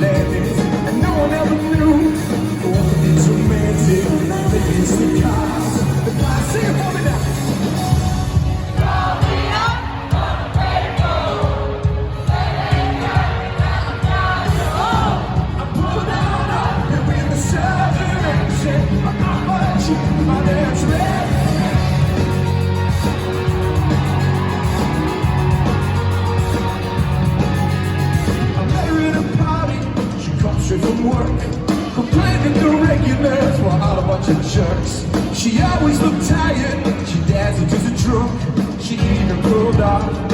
landings, and no one ever knew. Oh, it's romantic, they kiss the cars. The flies sing it for me now. I pulled out up, and we're in the southern action. My dad's red. From work, complaining the regulars were all a bunch of jerks. She always looked tired, she danced into the drunk. She even pulled off